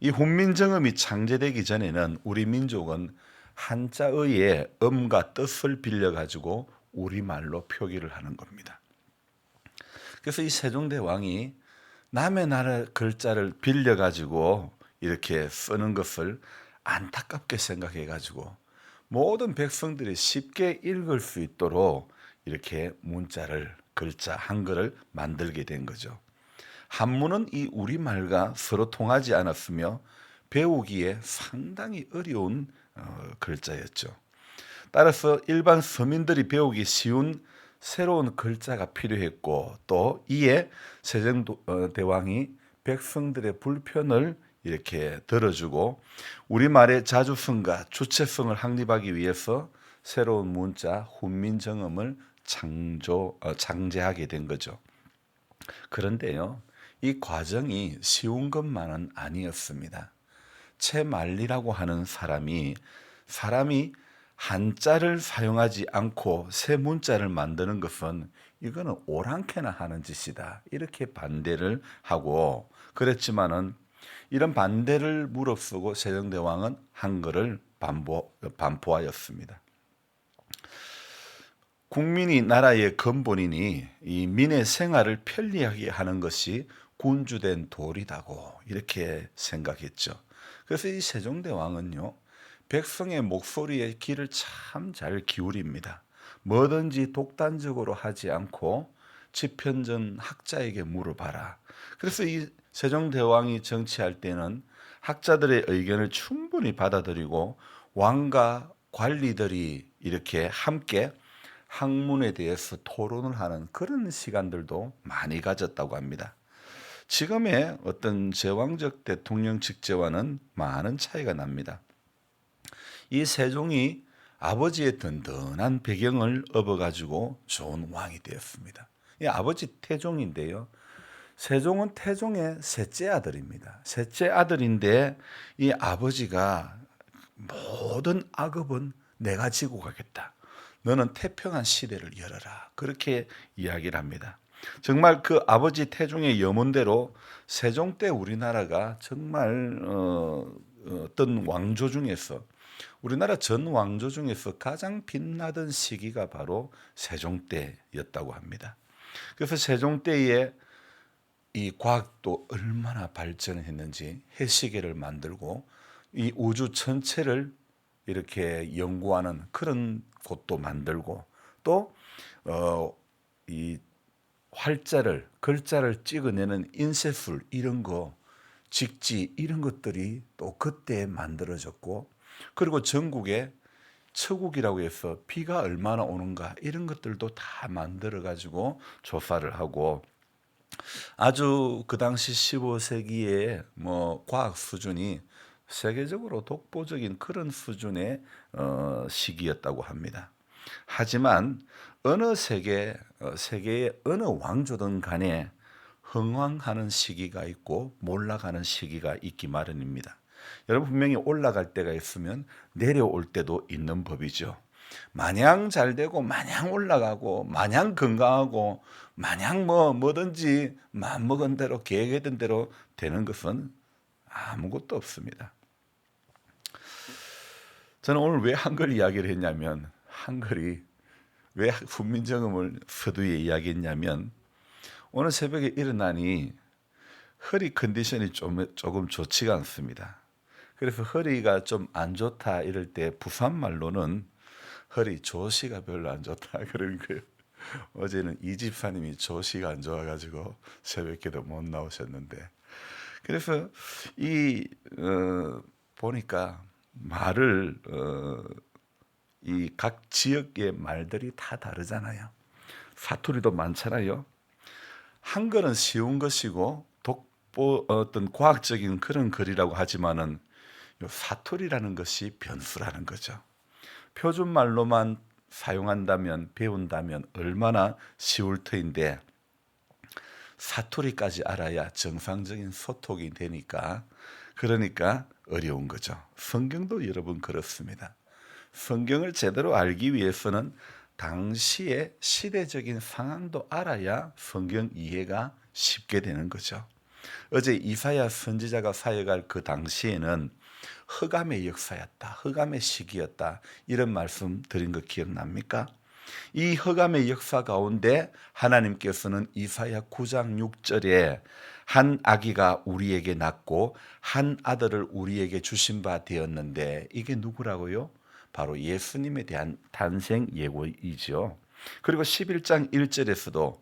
이 훈민정음이 창제되기 전에는 우리 민족은 한자어의 음과 뜻을 빌려 가지고 우리말로 표기를 하는 겁니다. 그래서 이 세종대왕이 남의 나라 글자를 빌려 가지고 이렇게 쓰는 것을 안타깝게 생각해 가지고 모든 백성들이 쉽게 읽을 수 있도록 이렇게 문자를 글자 한글을 만들게 된 거죠. 한문은 이 우리말과 서로 통하지 않았으며 배우기에 상당히 어려운 글자였죠. 따라서 일반 서민들이 배우기 쉬운 새로운 글자가 필요했고 또 이에 세종대왕이 백성들의 불편을 이렇게 들어주고 우리말의 자주성과 주체성을 확립하기 위해서 새로운 문자 훈민정음을 창제하게 된 거죠. 그런데요, 이 과정이 쉬운 것만은 아니었습니다. 채말리라고 하는 사람이 한자를 사용하지 않고 새 문자를 만드는 것은 이거는 오랑캐나 하는 짓이다. 이렇게 반대를 하고 그랬지만은 이런 반대를 무릅쓰고 세종대왕은 한글을 반포하였습니다. 국민이 나라의 근본이니 이 민의 생활을 편리하게 하는 것이 군주된 도리다고 이렇게 생각했죠. 그래서 이 세종대왕은요, 백성의 목소리에 귀를 참 잘 기울입니다. 뭐든지 독단적으로 하지 않고 지편전 학자에게 물어봐라. 그래서 이 세종대왕이 정치할 때는 학자들의 의견을 충분히 받아들이고 왕과 관리들이 이렇게 함께 학문에 대해서 토론을 하는 그런 시간들도 많이 가졌다고 합니다. 지금의 어떤 제왕적 대통령 직제와는 많은 차이가 납니다. 이 세종이 아버지의 든든한 배경을 업어가지고 좋은 왕이 되었습니다. 이 아버지 태종인데요. 세종은 태종의 셋째 아들입니다. 셋째 아들인데 이 아버지가 모든 악업은 내가 지고 가겠다. 너는 태평한 시대를 열어라. 그렇게 이야기를 합니다. 정말 그 아버지 태종의 염원대로 세종 때 우리나라가 정말 어떤 왕조 중에서 우리나라 전 왕조 중에서 가장 빛나던 시기가 바로 세종 때였다고 합니다. 그래서 세종 때에 이 과학도 얼마나 발전했는지 해시계를 만들고 이 우주 전체를 이렇게 연구하는 그런 곳도 만들고 또 이 활자를 글자를 찍어내는 인쇄술 이런 거 직지 이런 것들이 또 그때 만들어졌고 그리고 전국에 처국이라고 해서 비가 얼마나 오는가 이런 것들도 다 만들어 가지고 조사를 하고 아주 그 당시 15세기의 뭐 과학 수준이 세계적으로 독보적인 그런 수준의 시기였다고 합니다. 하지만 어느 세계의 어느 왕조든 간에 흥왕하는 시기가 있고 몰락하는 시기가 있기 마련입니다. 여러분 분명히 올라갈 때가 있으면 내려올 때도 있는 법이죠. 마냥 잘 되고 마냥 올라가고 마냥 건강하고 마냥 뭐든지 마음먹은 대로 계획했던 대로 되는 것은 아무것도 없습니다. 저는 오늘 왜 한글 이야기를 했냐면 한글이 왜 훈민정음을 서두에 이야기했냐면 오늘 새벽에 일어나니 허리 컨디션이 조금 좋지가 않습니다. 그래서 허리가 좀 안 좋다 이럴 때 부산 말로는 허리 조시가 별로 안 좋다 그런 거예요. 어제는 이 집사님이 조시가 안 좋아가지고 새벽에도 못 나오셨는데 그래서 이 보니까 말을 이 각 지역의 말들이 다 다르잖아요. 사투리도 많잖아요. 한글은 쉬운 것이고 어떤 과학적인 그런 글이라고 하지만은 요 사투리라는 것이 변수라는 거죠. 표준말로만 사용한다면 배운다면 얼마나 쉬울 터인데 사투리까지 알아야 정상적인 소통이 되니까 그러니까 어려운 거죠. 성경도 여러분 그렇습니다. 성경을 제대로 알기 위해서는 당시의 시대적인 상황도 알아야 성경 이해가 쉽게 되는 거죠. 어제 이사야 선지자가 사역할 그 당시에는 흑암의 역사였다. 흑암의 시기였다. 이런 말씀 드린 거 기억납니까? 이 흑암의 역사 가운데 하나님께서는 이사야 9장 6절에 한 아기가 우리에게 낳고 한 아들을 우리에게 주신 바 되었는데, 이게 누구라고요? 바로 예수님에 대한 탄생 예고이죠. 그리고 11장 1절에서도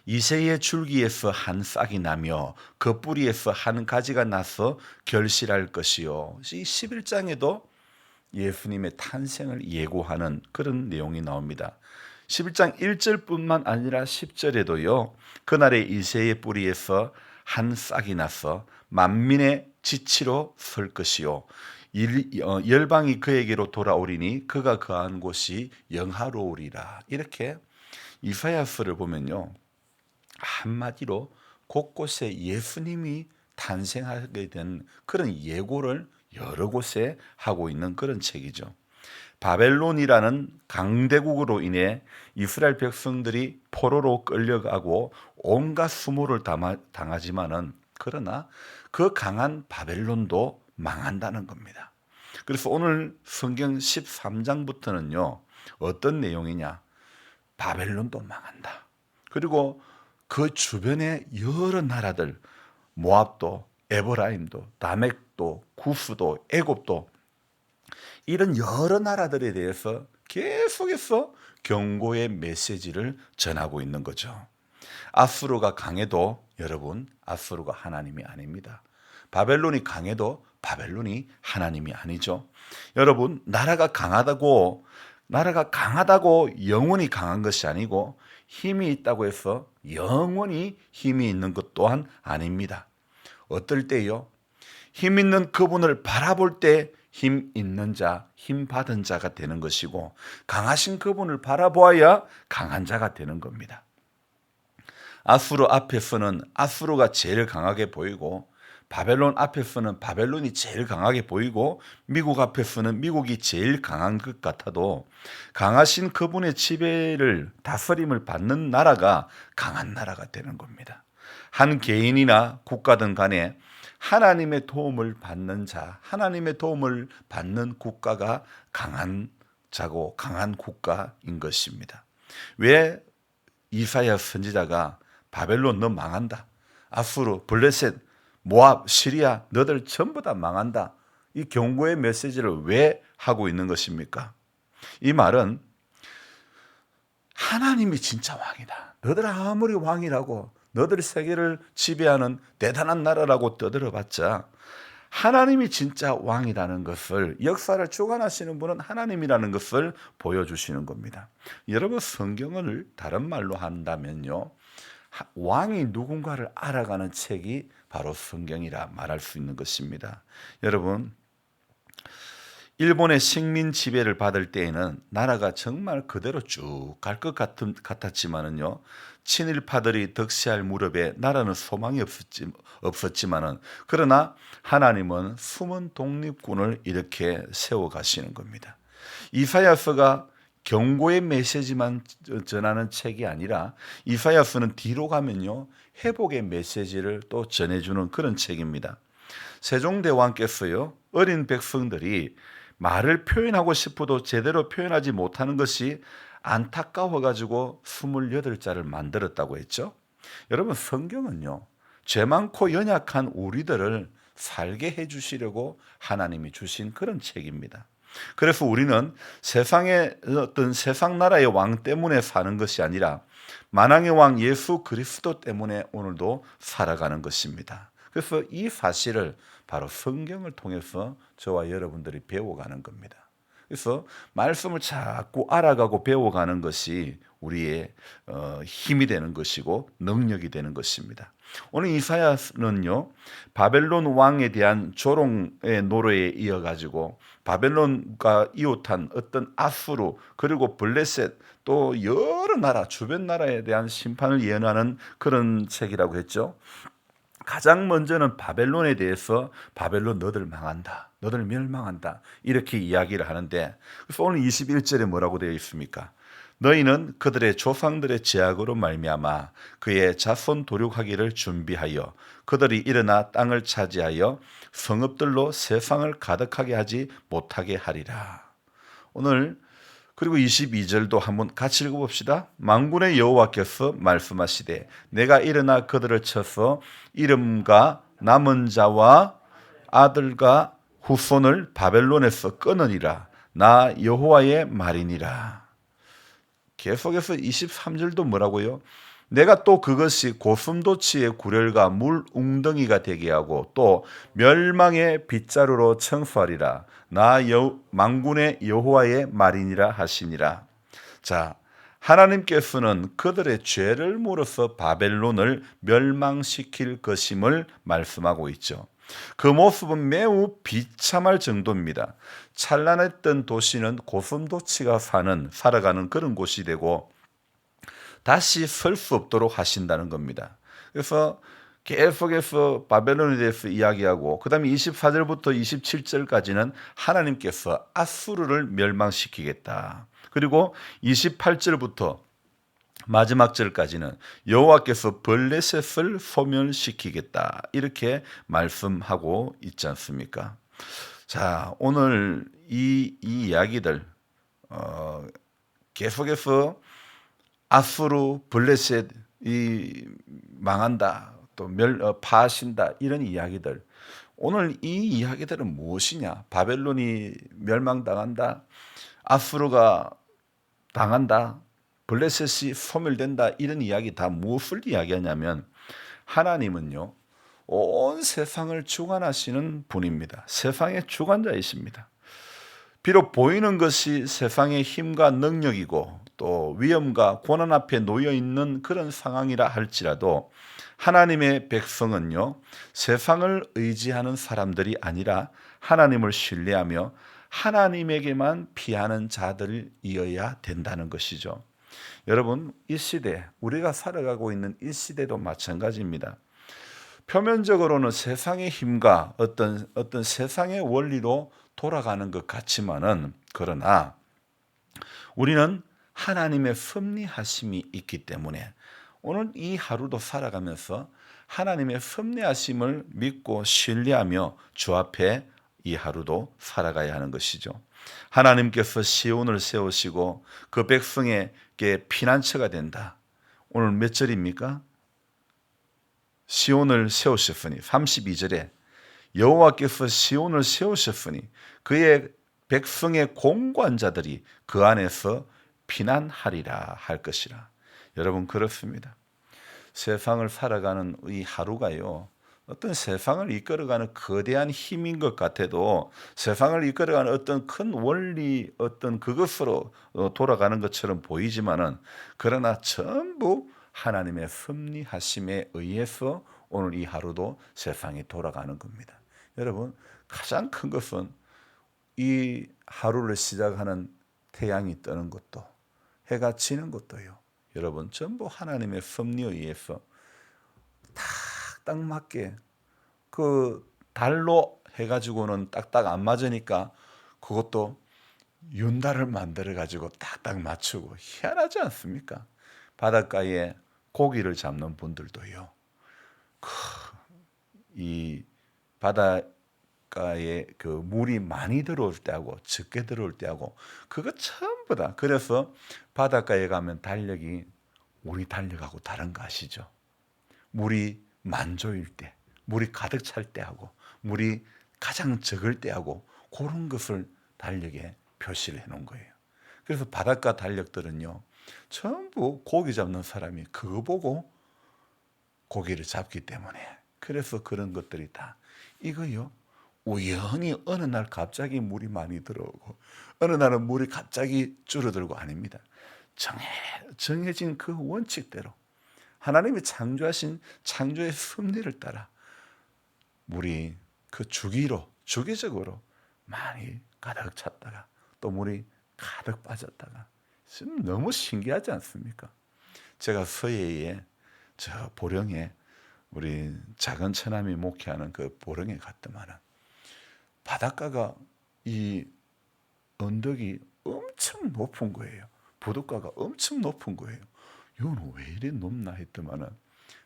이새의 줄기에서 한 싹이 나며 그 뿌리에서 한 가지가 나서 결실할 것이요. 이 11장에도 예수님의 탄생을 예고하는 그런 내용이 나옵니다. 11장 1절뿐만 아니라 10절에도요. 그날의 이새의 뿌리에서 한 싹이 나서 만민의 지치로 설 것이요. 열방이 그에게로 돌아오리니 그가 거한 곳이 영화로우리라. 이렇게 이사야서를 보면요. 한마디로 곳곳에 예수님이 탄생하게 된 그런 예고를 여러 곳에 하고 있는 그런 책이죠. 바벨론이라는 강대국으로 인해 이스라엘 백성들이 포로로 끌려가고 온갖 수모를 당하지만은, 그러나 그 강한 바벨론도 망한다는 겁니다. 그래서 오늘 성경 13장부터는요. 어떤 내용이냐? 바벨론도 망한다. 그리고 그 주변의 여러 나라들, 모압도, 에브라임도, 다멕도, 구스도, 애굽도, 이런 여러 나라들에 대해서 계속해서 경고의 메시지를 전하고 있는 거죠. 아수르가 강해도 여러분, 아수르가 하나님이 아닙니다. 바벨론이 강해도 바벨론이 하나님이 아니죠. 여러분, 나라가 강하다고 영원히 강한 것이 아니고, 힘이 있다고 해서 영원히 힘이 있는 것 또한 아닙니다. 어떨 때요? 힘 있는 그분을 바라볼 때 힘 있는 자, 힘 받은 자가 되는 것이고, 강하신 그분을 바라보아야 강한 자가 되는 겁니다. 아수르 앞에서는 아수르가 제일 강하게 보이고, 바벨론 앞에서는 바벨론이 제일 강하게 보이고, 미국 앞에서는 미국이 제일 강한 것 같아도 강하신 그분의 지배를, 다스림을 받는 나라가 강한 나라가 되는 겁니다. 한 개인이나 국가든 간에 하나님의 도움을 받는 자, 하나님의 도움을 받는 국가가 강한 자고 강한 국가인 것입니다. 왜 이사야 선지자가 바벨론 너 망한다, 아수르, 블레셋, 모압, 시리아 너들 전부 다 망한다, 이 경고의 메시지를 왜 하고 있는 것입니까? 이 말은 하나님이 진짜 왕이다, 너들 아무리 왕이라고, 너들 세계를 지배하는 대단한 나라라고 떠들어봤자 하나님이 진짜 왕이라는 것을, 역사를 주관하시는 분은 하나님이라는 것을 보여주시는 겁니다. 여러분, 성경을 다른 말로 한다면요, 왕이 누군가를 알아가는 책이 바로 성경이라 말할 수 있는 것입니다. 여러분, 일본의 식민 지배를 받을 때에는 나라가 정말 그대로 쭉 갈 것 같았지만은요, 친일파들이 득세할 무렵에 나라는 소망이 없었지만은, 그러나 하나님은 숨은 독립군을 이렇게 세워 가시는 겁니다. 이사야서가 경고의 메시지만 전하는 책이 아니라, 이사야서는 뒤로 가면요, 회복의 메시지를 또 전해주는 그런 책입니다. 세종대왕께서요, 어린 백성들이 말을 표현하고 싶어도 제대로 표현하지 못하는 것이 안타까워가지고 28자를 만들었다고 했죠. 여러분, 성경은요, 죄 많고 연약한 우리들을 살게 해주시려고 하나님이 주신 그런 책입니다. 그래서 우리는 세상의 어떤 세상 나라의 왕 때문에 사는 것이 아니라 만왕의 왕 예수 그리스도 때문에 오늘도 살아가는 것입니다. 그래서 이 사실을 바로 성경을 통해서 저와 여러분들이 배워가는 겁니다. 그래서 말씀을 자꾸 알아가고 배워가는 것이 우리의 힘이 되는 것이고 능력이 되는 것입니다. 오늘 이사야는요, 바벨론 왕에 대한 조롱의 노래에 이어가지고 바벨론과 이웃한 어떤 아수르, 그리고 블레셋, 또 여러 나라, 주변 나라에 대한 심판을 예언하는 그런 책이라고 했죠. 가장 먼저는 바벨론에 대해서 바벨론 너들 망한다, 너들 멸망한다, 이렇게 이야기를 하는데, 그래서 오늘 21절에 뭐라고 되어 있습니까? 너희는 그들의 조상들의 제약으로 말미암아 그의 자손 도륙하기를 준비하여 그들이 일어나 땅을 차지하여 성읍들로 세상을 가득하게 하지 못하게 하리라. 오늘 그리고 22절도 한번 같이 읽어봅시다. 만군의 여호와께서 말씀하시되 내가 일어나 그들을 쳐서 이름과 남은 자와 아들과 후손을 바벨론에서 끊으리라. 나 여호와의 말이니라. 계속해서 23절도 뭐라고요? 내가 또 그것이 고슴도치의 굴혈과 물 웅덩이가 되게 하고 또 멸망의 빗자루로 청소하리라. 나 만군의 여호와의 말이니라 하시니라. 자, 하나님께서는 그들의 죄를 물어서 바벨론을 멸망시킬 것임을 말씀하고 있죠. 그 모습은 매우 비참할 정도입니다. 찬란했던 도시는 고슴도치가 살아가는 그런 곳이 되고 다시 설 수 없도록 하신다는 겁니다. 그래서 계속해서 바벨론에 대해서 이야기하고 그 다음에 24절부터 27절까지는 하나님께서 아수르를 멸망시키겠다. 그리고 28절부터 마지막 절까지는 여호와께서 블레셋을 소멸시키겠다. 이렇게 말씀하고 있지 않습니까? 자, 오늘 이 이야기들 계속해서 아수르, 블레셋 이 망한다, 또 파하신다 이런 이야기들. 오늘 이 이야기들은 무엇이냐? 바벨론이 멸망당한다, 아수르가 당한다, 블레셋이 소멸된다 이런 이야기 다 무엇을 이야기하냐면 하나님은요 온 세상을 주관하시는 분입니다. 세상의 주관자이십니다. 비록 보이는 것이 세상의 힘과 능력이고 또 위험과 고난 앞에 놓여 있는 그런 상황이라 할지라도 하나님의 백성은요 세상을 의지하는 사람들이 아니라 하나님을 신뢰하며 하나님에게만 피하는 자들이어야 된다는 것이죠. 여러분, 이 시대, 우리가 살아가고 있는 이 시대도 마찬가지입니다. 표면적으로는 세상의 힘과 어떤 세상의 원리로 돌아가는 것 같지만은 그러나 우리는 하나님의 섭리하심이 있기 때문에 오늘 이 하루도 살아가면서 하나님의 섭리하심을 믿고 신뢰하며 주 앞에 이 하루도 살아가야 하는 것이죠. 하나님께서 시온을 세우시고 그 백성에게 피난처가 된다. 오늘 몇 절입니까? 시온을 세우셨으니 32절에 여호와께서 시온을 세우셨으니 그의 백성의 공관자들이 그 안에서 피난하리라 할 것이라. 여러분, 그렇습니다. 세상을 살아가는 이 하루가요 어떤 세상을 이끌어가는 거대한 힘인 것 같아도 세상을 이끌어가는 어떤 큰 원리, 어떤 그것으로 돌아가는 것처럼 보이지만은 그러나 전부 하나님의 섭리하심에 의해서 오늘 이 하루도 세상이 돌아가는 겁니다. 여러분, 가장 큰 것은 이 하루를 시작하는 태양이 뜨는 것도 해가 지는 것도요. 여러분, 전부 하나님의 섭리에 의해서 딱 맞게 그 달로 해가지고는 딱딱 안 맞으니까 그것도 윤달을 만들어 가지고 딱딱 맞추고 희한하지 않습니까? 바닷가에 고기를 잡는 분들도요. 이 바닷가에 그 물이 많이 들어올 때하고 적게 들어올 때하고 그거 전부 다. 그래서 바닷가에 가면 달력이 우리 달력하고 다른 거 아시죠? 물이 만조일 때, 물이 가득 찰 때하고 물이 가장 적을 때하고 그런 것을 달력에 표시를 해놓은 거예요. 그래서 바닷가 달력들은요 전부 고기 잡는 사람이 그거 보고 고기를 잡기 때문에 그래서 그런 것들이 다 이거요 우연히 어느 날 갑자기 물이 많이 들어오고 어느 날은 물이 갑자기 줄어들고 아닙니다. 정해진 그 원칙대로 하나님이 창조하신 창조의 섭리를 따라 물이 그 주기적으로 많이 가득 찼다가 또 물이 가득 빠졌다가 너무 신기하지 않습니까? 제가 서해에 저 보령에 우리 작은 처남이 목회하는 그 보령에 갔더만은 바닷가가 이 언덕이 엄청 높은 거예요. 부둣가가 엄청 높은 거예요. 이건 왜 이래 높나 했더만은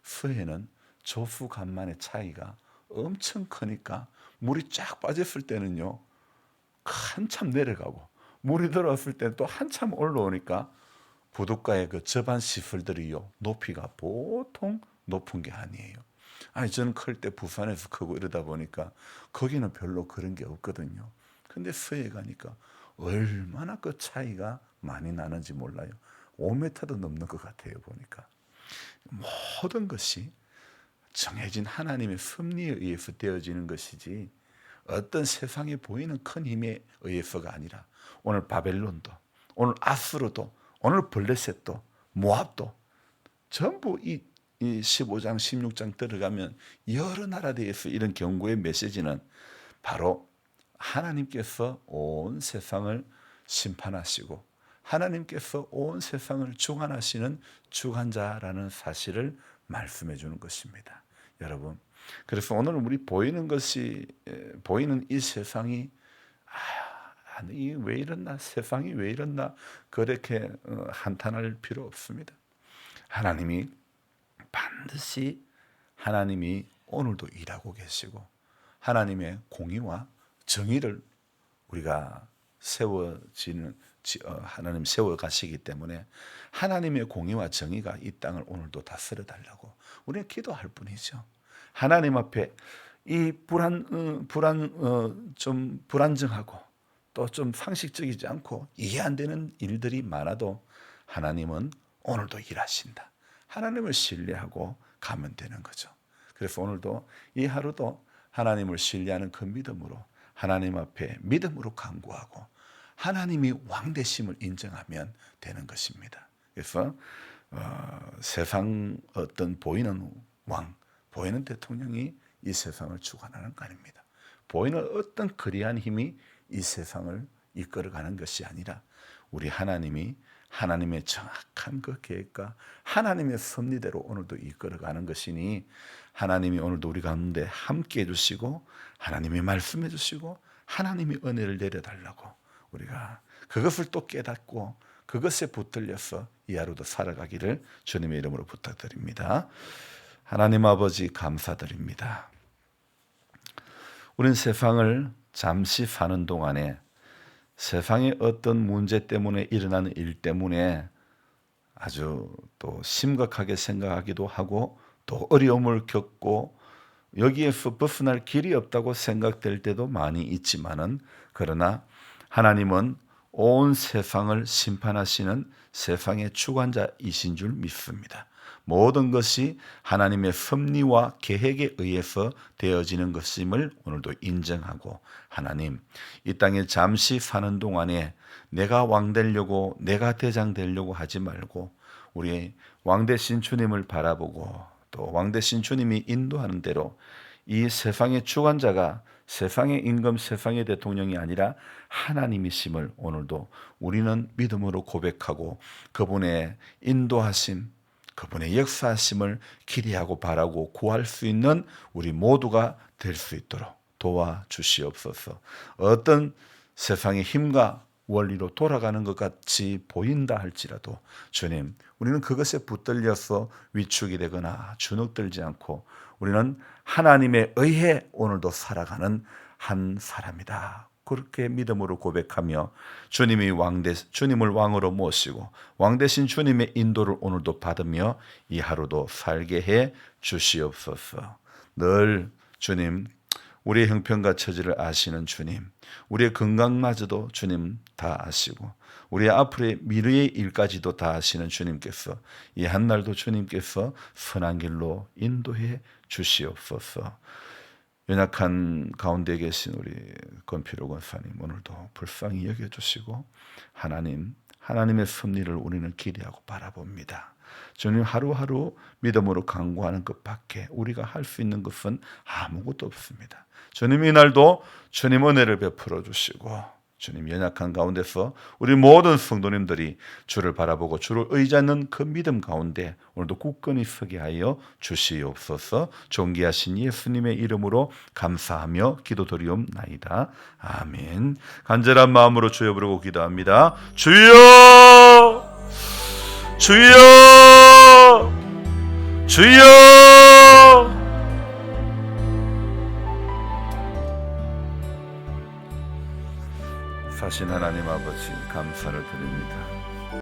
서해는 조수 간만의 차이가 엄청 크니까 물이 쫙 빠졌을 때는요 한참 내려가고, 물이 들어왔을 때는 또 한참 올라오니까 부둣가의 그 저반 시설들이요 높이가 보통 높은 게 아니에요. 아니 저는 클 때 부산에서 크고 이러다 보니까 거기는 별로 그런 게 없거든요. 근데 서해 가니까 얼마나 그 차이가 많이 나는지 몰라요. 5m도 넘는 것 같아요. 보니까 모든 것이 정해진 하나님의 섭리에 의해서 되어지는 것이지 어떤 세상에 보이는 큰 힘에 의해서가 아니라, 오늘 바벨론도, 오늘 아수르도, 오늘 블레셋도, 모압도 전부 이 15장 16장 들어가면 여러 나라에 대해서 이런 경고의 메시지는 바로 하나님께서 온 세상을 심판하시고 하나님께서 온 세상을 주관하시는 주관자라는 사실을 말씀해 주는 것입니다. 여러분, 그래서 오늘 우리 보이는 것이, 보이는 이 세상이 아니 왜 이랬나, 세상이 왜 이랬나 그렇게 한탄할 필요 없습니다. 하나님이 반드시, 하나님이 오늘도 일하고 계시고 하나님의 공의와 정의를 우리가 하나님 세워 가시기 때문에 하나님의 공의와 정의가 이 땅을 오늘도 다스려 달라고 우리는 기도할 뿐이죠. 하나님 앞에 이 좀 불안정하고 또 좀 상식적이지 않고 이해 안 되는 일들이 많아도 하나님은 오늘도 일하신다. 하나님을 신뢰하고 가면 되는 거죠. 그래서 오늘도 이 하루도 하나님을 신뢰하는 그 믿음으로 하나님 앞에 믿음으로 간구하고 하나님이 왕 되심을 인정하면 되는 것입니다. 그래서 세상 어떤 보이는 왕, 보이는 대통령이 이 세상을 주관하는 거 아닙니다. 보이는 어떤 거대한 힘이 이 세상을 이끌어가는 것이 아니라 우리 하나님이 하나님의 정확한 그 계획과 하나님의 섭리대로 오늘도 이끌어가는 것이니 하나님이 오늘도 우리 가운데 함께 해주시고 하나님이 말씀해 주시고 하나님이 은혜를 내려달라고 우리가 그것을 또 깨닫고 그것에 붙들려서 이 하루도 살아가기를 주님의 이름으로 부탁드립니다. 하나님 아버지 감사드립니다. 우린 세상을 잠시 사는 동안에 세상의 어떤 문제 때문에 일어나는 일 때문에 아주 또 심각하게 생각하기도 하고 또 어려움을 겪고 여기에서 벗어날 길이 없다고 생각될 때도 많이 있지만은, 그러나 하나님은 온 세상을 심판하시는 세상의 주관자이신 줄 믿습니다. 모든 것이 하나님의 섭리와 계획에 의해서 되어지는 것임을 오늘도 인정하고, 하나님 이 땅에 잠시 사는 동안에 내가 왕 되려고 내가 대장 되려고 하지 말고 우리 왕 되신 주님을 바라보고 또 왕 되신 주님이 인도하는 대로 이 세상의 주관자가 세상의 임금, 세상의 대통령이 아니라 하나님이심을 오늘도 우리는 믿음으로 고백하고 그분의 인도하심, 그분의 역사하심을 기대하고 바라고 구할 수 있는 우리 모두가 될 수 있도록 도와주시옵소서. 어떤 세상의 힘과 원리로 돌아가는 것 같이 보인다 할지라도 주님, 우리는 그것에 붙들려서 위축이 되거나 주눅들지 않고 우리는 하나님에 의해 오늘도 살아가는 한 사람이다. 그렇게 믿음으로 고백하며 주님을 왕으로 모시고 왕 되신 주님의 인도를 오늘도 받으며 이 하루도 살게 해 주시옵소서. 늘 주님, 우리의 형편과 처지를 아시는 주님, 우리의 건강마저도 주님 다 아시고 우리의 앞으로의 미래의 일까지도 다 아시는 주님께서 이 한날도 주님께서 선한 길로 인도해 주시옵소서. 연약한 가운데 계신 우리 권필호 권사님 오늘도 불쌍히 여겨주시고 하나님의 섭리를 우리는 기대하고 바라봅니다. 주님, 하루하루 믿음으로 간구하는 것밖에 우리가 할 수 있는 것은 아무것도 없습니다. 주님, 이날도 주님 은혜를 베풀어 주시고 주님, 연약한 가운데서 우리 모든 성도님들이 주를 바라보고 주를 의지하는 그 믿음 가운데 오늘도 굳건히 서게 하여 주시옵소서. 존귀하신 예수님의 이름으로 감사하며 기도드리옵나이다. 아멘. 간절한 마음으로 주여 부르고 기도합니다. 주여! 주여 주여. 사신 하나님 아버지 감사를 드립니다.